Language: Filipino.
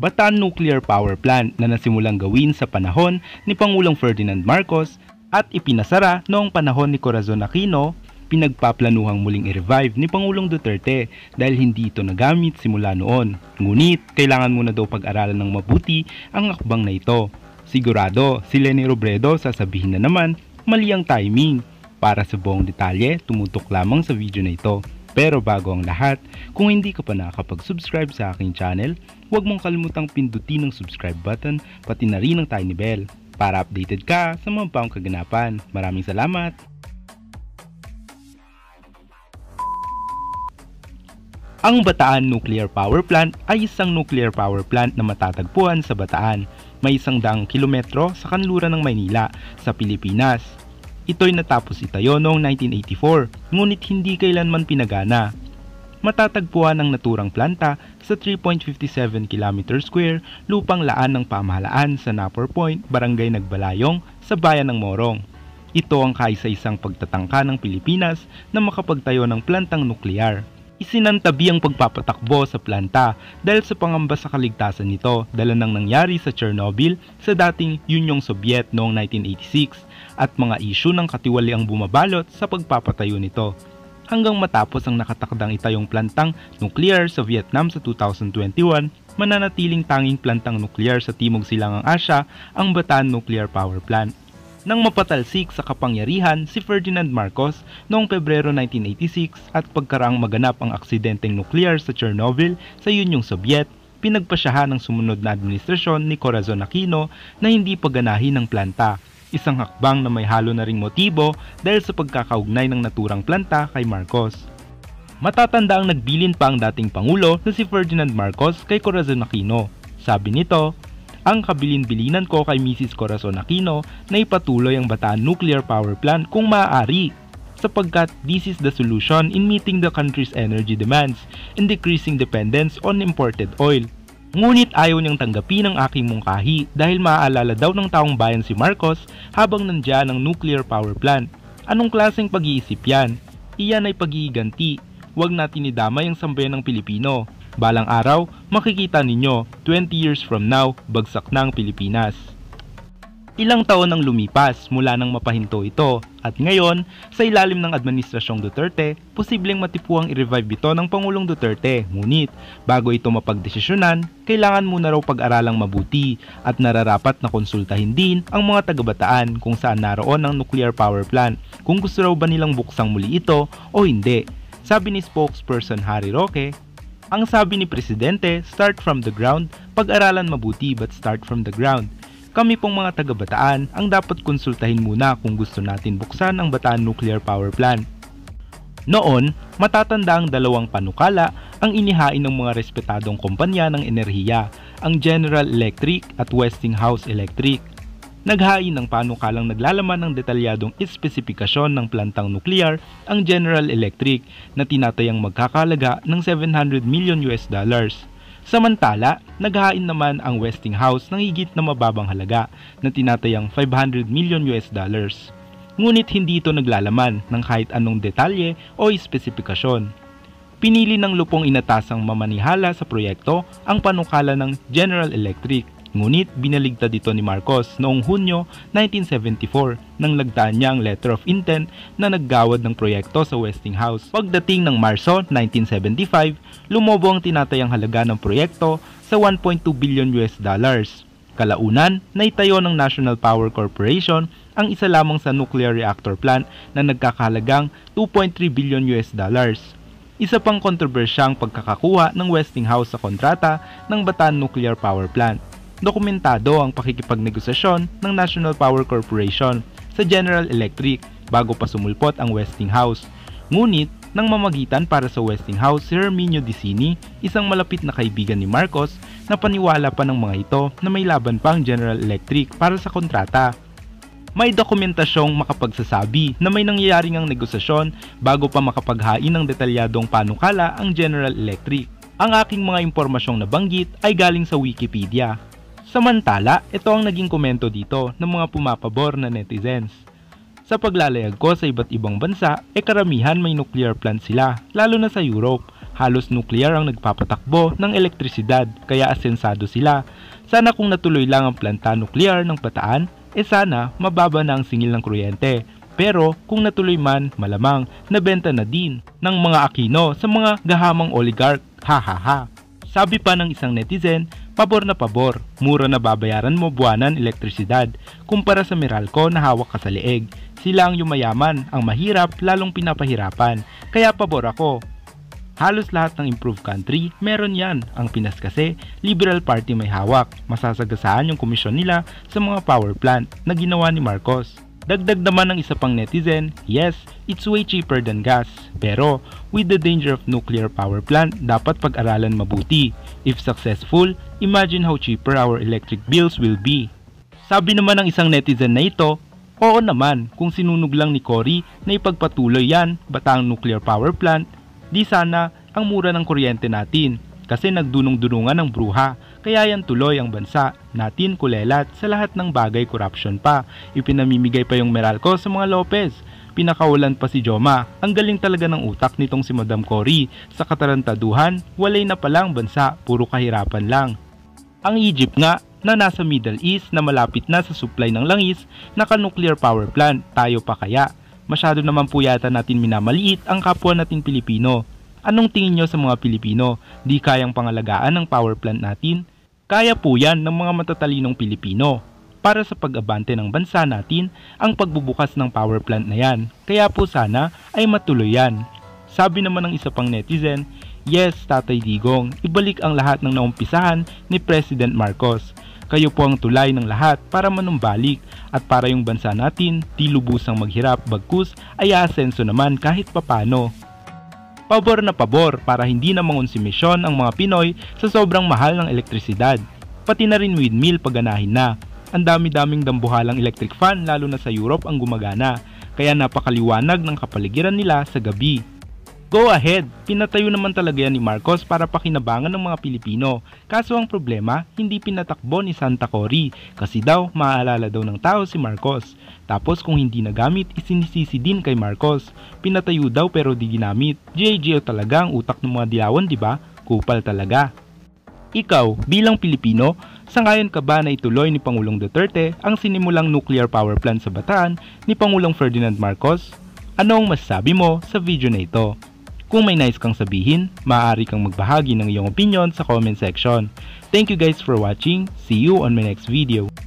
Bataan Nuclear Power Plant na nasimulang gawin sa panahon ni Pangulong Ferdinand Marcos at ipinasara noong panahon ni Corazon Aquino, pinagpaplanuhang muling i-revive ni Pangulong Duterte dahil hindi ito nagamit simula noon. Ngunit kailangan muna daw pag-aralan ng mabuti ang akbang na ito. Sigurado, si Leni Robredo sasabihin na naman mali ang timing. Para sa buong detalye, tumutok lamang sa video na ito. Pero bago ang lahat, kung hindi ka pa nakakapag-subscribe sa aking channel, huwag mong kalimutang pindutin ang subscribe button pati na rin ang tiny bell para updated ka sa mga bagong kaganapan. Maraming salamat! Ang Bataan Nuclear Power Plant ay isang nuclear power plant na matatagpuan sa Bataan. May 100 kilometro sa kanluran ng Maynila sa Pilipinas. Ito'y natapos itayo noong 1984, ngunit hindi kailanman pinagana. Matatagpuan ang naturang planta sa 3.57 km2 lupang laan ng pamahalaan sa Napor Point, Barangay Nagbalayong sa bayan ng Morong. Ito ang kaisa-isang pagtatangka ng Pilipinas na makapagtayo ng plantang nuklear. Isinantabi ang pagpapatakbo sa planta dahil sa pangamba sa kaligtasan nito dala ng nangyari sa Chernobyl sa dating Unyong Soviet noong 1986 at mga isyu ng katiwaliang bumabalot sa pagpapatayo nito. Hanggang matapos ang nakatakdang itayong plantang nuklear sa Vietnam sa 2021, mananatiling tanging plantang nuklear sa Timog Silangang Asya ang Bataan Nuclear Power Plant. Nang mapatalsik sa kapangyarihan si Ferdinand Marcos noong Pebrero 1986 at pagkaraang maganap ang aksidenteng nuklear sa Chernobyl sa Unyong Soviet, pinagpasyahan ng sumunod na administrasyon ni Corazon Aquino na hindi paganahin ng planta. Isang hakbang na may halo na ring motibo dahil sa pagkakaugnay ng naturang planta kay Marcos. Matatanda ang nagbilin pa ang dating Pangulo na si Ferdinand Marcos kay Corazon Aquino. Sabi nito, ang kabilin-bilinan ko kay Mrs. Corazon Aquino na ipatuloy ang Bataan Nuclear Power Plant kung maaari, sapagkat this is the solution in meeting the country's energy demands and decreasing dependence on imported oil. Ngunit ayaw niyang tanggapin ang aking mungkahi dahil maaalala daw ng taong bayan si Marcos habang nandiyan ang nuclear power plant. Anong klaseng pag-iisip yan? Iyan ay pag-iiganti. Huwag natin idamay ang sambayan ng Pilipino. Balang araw, makikita ninyo, 20 years from now, bagsak na ang Pilipinas. Ilang taon ang lumipas mula nang mapahinto ito at ngayon, sa ilalim ng Administrasyong Duterte, posibleng matipuang i-revive ito ng Pangulong Duterte. Ngunit, bago ito mapagdesisyonan, kailangan muna raw pag-aralang mabuti at nararapat na konsultahin din ang mga taga-Bataan kung saan naroon ang nuclear power plant, kung gusto raw ba nilang buksang muli ito o hindi. Sabi ni spokesperson Harry Roque, ang sabi ni Presidente, start from the ground, pag-aralan mabuti but start from the ground. Kami pong mga taga-Bataan ang dapat konsultahin muna kung gusto natin buksan ang Bataan Nuclear Power Plant. Noon, matatanda ang dalawang panukala ang inihain ng mga respetadong kumpanya ng enerhiya, ang General Electric at Westinghouse Electric. Naghain ng panukalang naglalaman ng detalyadong espesipikasyon ng plantang nuklear ang General Electric na tinatayang magkakalaga ng $700 million. Samantala, naghain naman ang Westinghouse ng higit na mababang halaga na tinatayang $500 million. Ngunit hindi ito naglalaman ng kahit anong detalye o espesipikasyon. Pinili ng lupong inatasang mamanihala sa proyekto ang panukala ng General Electric. Ngunit binaligtad dito ni Marcos noong Hunyo 1974 nang lagdaan niya ang letter of intent na naggawad ng proyekto sa Westinghouse. Pagdating ng Marso 1975, lumobo ang tinatayang halaga ng proyekto sa $1.2 billion. Kalaunan, naitayo ng National Power Corporation ang isa lamang sa nuclear reactor plant na nagkakahalagang $2.3 billion. Isa pang kontrobersyang pagkakakuha ng Westinghouse sa kontrata ng Bataan Nuclear Power Plant. Dokumentado ang pakikipagnegosasyon ng National Power Corporation sa General Electric bago pa sumulpot ang Westinghouse. Ngunit, nang mamagitan para sa Westinghouse si Herminio Dicini, isang malapit na kaibigan ni Marcos, na paniwala pa ng mga ito na may laban pa ang General Electric para sa kontrata. May dokumentasyong makapagsasabi na may nangyayaring ang negosasyon bago pa makapaghain ng detalyadong panukala ang General Electric. Ang aking mga impormasyong nabanggit ay galing sa Wikipedia. Samantala, ito ang naging komento dito ng mga pumapabor na netizens. Sa paglalayag ko sa iba't ibang bansa, karamihan may nuclear plant sila, lalo na sa Europe. Halos nuclear ang nagpapatakbo ng elektrisidad kaya asensado sila. Sana kung natuloy lang ang planta nuclear ng Bataan, sana mababa na ang singil ng kuryente. Pero kung natuloy man, malamang nabenta na din ng mga Aquino sa mga gahamang oligarch. Hahaha. Sabi pa ng isang netizen, pabor na pabor, mura na babayaran mo buwanan elektrisidad kumpara sa Meralco na hawak ka sa leeg. Sila ang yumayaman, ang mahirap lalong pinapahirapan, kaya pabor ako. Halos lahat ng improved country, meron yan. Ang Pinas kasi, Liberal Party may hawak. Masasagasaan yung komisyon nila sa mga power plant na ginawa ni Marcos. Dagdag naman ng isa pang netizen, yes, it's way cheaper than gas. Pero, with the danger of nuclear power plant, dapat pag-aralan mabuti. If successful, imagine how cheaper our electric bills will be. Sabi naman ng isang netizen na ito, oo naman, kung sinunog lang ni Cory na ipagpatuloy yan, Bataang nuclear power plant, di sana ang mura ng kuryente natin kasi nagdunong-dunungan ng bruha. Kaya yan tuloy ang bansa natin kulelat sa lahat ng bagay, corruption pa. Ipinamimigay pa yung Meralco sa mga Lopez. Pinakawalan pa si Joma. Ang galing talaga ng utak nitong si Madam Cory. Sa katarantaduhan, walay na palang bansa, puro kahirapan lang. Ang Egypt nga na nasa Middle East na malapit na sa supply ng langis, naka-nuclear power plant, tayo pa kaya? Masyado naman po yata natin minamaliit ang kapwa natin Pilipino. Anong tingin nyo sa mga Pilipino? Di kayang pangalagaan ng power plant natin? Kaya po yan ng mga matatalinong Pilipino. Para sa pag-abante ng bansa natin, ang pagbubukas ng power plant na yan. Kaya po sana ay matuloy yan. Sabi naman ng isa pang netizen, yes, Tatay Digong, ibalik ang lahat ng naumpisahan ni President Marcos. Kayo po ang tulay ng lahat para manumbalik at para yung bansa natin di lubusang maghirap bagkus ay aasenso naman kahit papano. Pabor na pabor para hindi na mangonsumisyon ang mga Pinoy sa sobrang mahal ng elektrisidad. Pati na rin windmill paganahin na. Ang dami-daming dambuhalang electric fan lalo na sa Europe ang gumagana, kaya napakaliwanag ng kapaligiran nila sa gabi. Go ahead, pinatayo naman talaga yan ni Marcos para pakinabangan ng mga Pilipino. Kaso ang problema, hindi pinatakbo ni Santa Cory kasi daw maaalala daw ng tao si Marcos. Tapos kung hindi nagamit, isinisisi din kay Marcos. Pinatayo daw pero di ginamit. GIGO talaga ang utak ng mga dilawan, diba? Kupal talaga. Ikaw, bilang Pilipino, sangayon ka ba na ituloy ni Pangulong Duterte ang sinimulang nuclear power plant sa Bataan ni Pangulong Ferdinand Marcos? Ano ang masasabi mo sa video na ito? Kung may nais kang sabihin, maaari kang magbahagi ng iyong opinion sa comment section. Thank you guys for watching. See you on my next video.